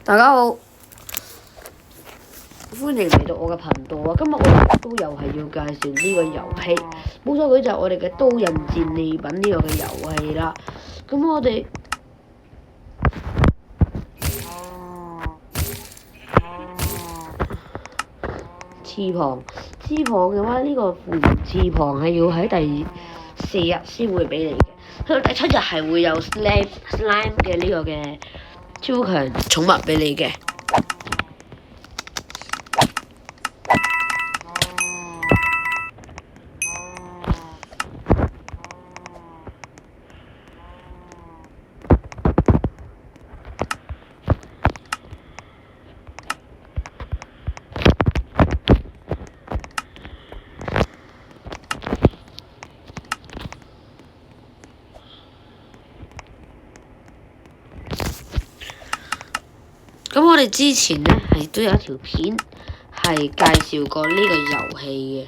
大家好，歡迎嚟到我嘅頻道啊！今日我哋都又係要介紹呢個遊戲，冇錯，佢就係我哋嘅刀刃戰利品呢個嘅遊戲啦。咁我哋翅膀嘅話，呢個副翅膀係要喺第4日先會俾你嘅，去到第7日係會有 slime 嘅呢個嘅超強寵物俾你嘅。咁我哋之前呢係都有一條片係介紹過呢個遊戲嘅。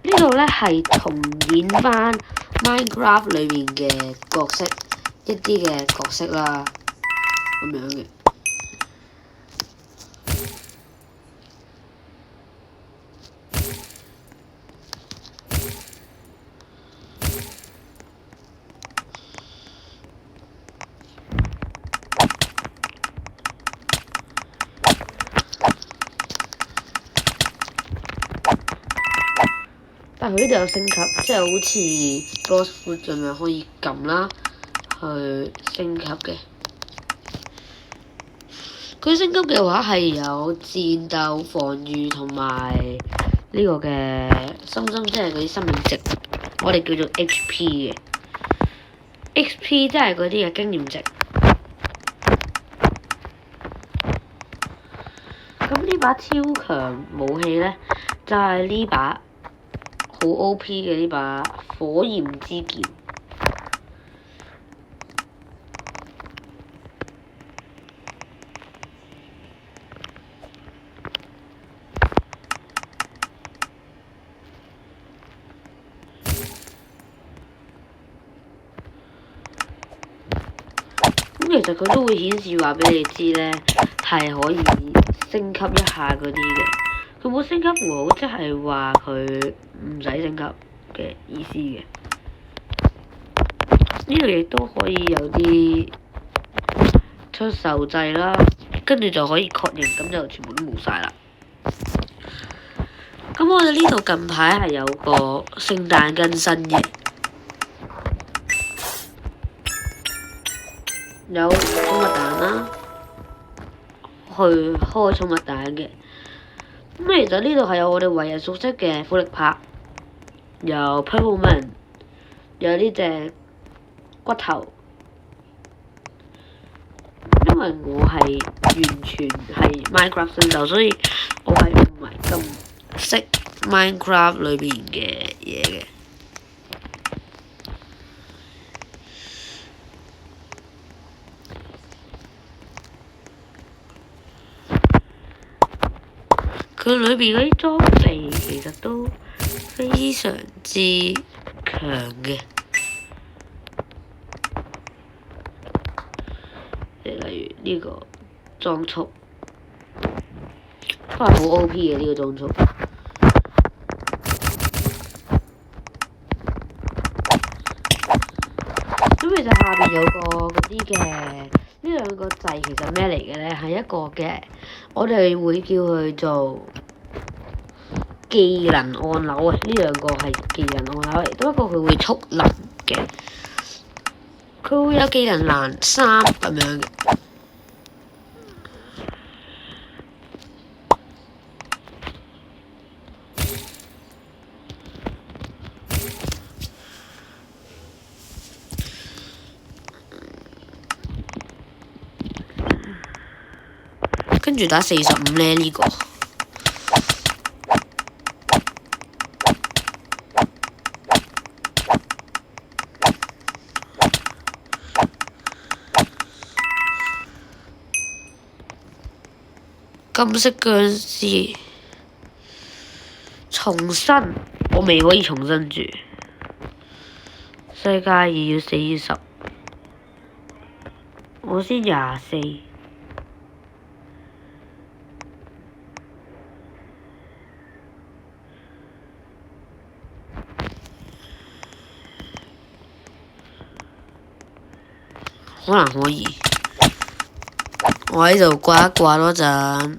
呢度呢係重演翻 Minecraft 裏面嘅角色，一啲嘅角色啦，咁樣嘅。但係佢呢度有升級，即係好似 Boss Food 咁樣可以撳啦，去升級嘅。佢升級嘅話係有戰鬥、防禦同埋呢個嘅心，即係嗰啲生命值，我哋叫做 HP 嘅。XP 即係嗰啲嘅經驗值。咁呢把超強武器呢，就係呢把好 OP 嘅呢把火焰之劍。咁其實佢都會顯示話俾你知呢，係可以升級一下嗰啲嘅。佢冇升級符號，即係話佢唔使升級嘅意思嘅。呢度亦都可以有啲出售掣啦，跟住就可以確認，咁就全部都冇晒啦。咁我哋呢度近排係有個聖誕更新嘅，有寵物蛋啦，去開寵物蛋嘅。咁其實呢度係有我哋為人熟悉嘅富力柏，有 Purple Man， 有呢隻骨頭。因為我係完全係 Minecraft 新手，所以我係唔係咁識 Minecraft 裏邊嘅嘢嘅。佢裏邊嗰啲裝備其實都非常之強嘅，例如呢個裝束，都係好 OP 嘅呢個裝束。咁其實下邊有個嗰啲嘅，呢兩個掣其實咩嚟嘅呢？係一個嘅，我哋會叫佢做技能按鈕啊！呢兩個係技能按鈕嚟，不過佢會速能嘅，佢會有技能欄3咁樣嘅。跟住打45咧呢個。金色僵屍重生，我未可以重生住。世界2要40，我先24。可能可以，我喺度掛一掛多陣。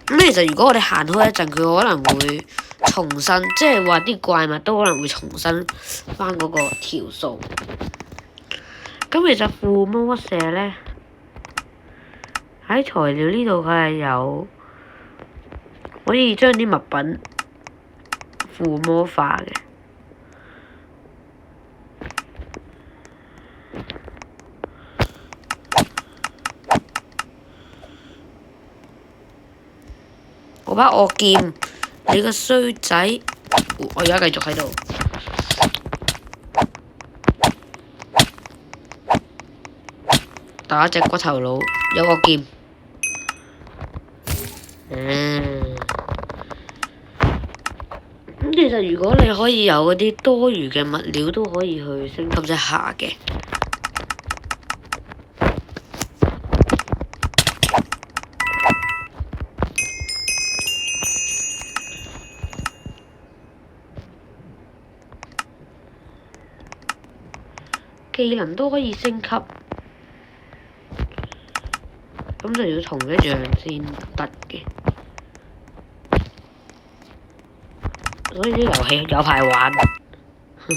咁其實如果我哋行開一陣，佢可能會重生，即係話啲怪物都可能會重新翻嗰個條數。咁其實附魔石呢，喺材料呢度佢係有可以將啲物品附魔化嘅。我把惡劍，你個衰仔！我而家繼續喺度打隻骨頭佬，有惡劍。咁其實如果你可以有嗰啲多餘嘅物料，都可以去升級一下嘅。技能都可以升級，咁就要同一樣先得嘅。所以啲遊戲有排玩。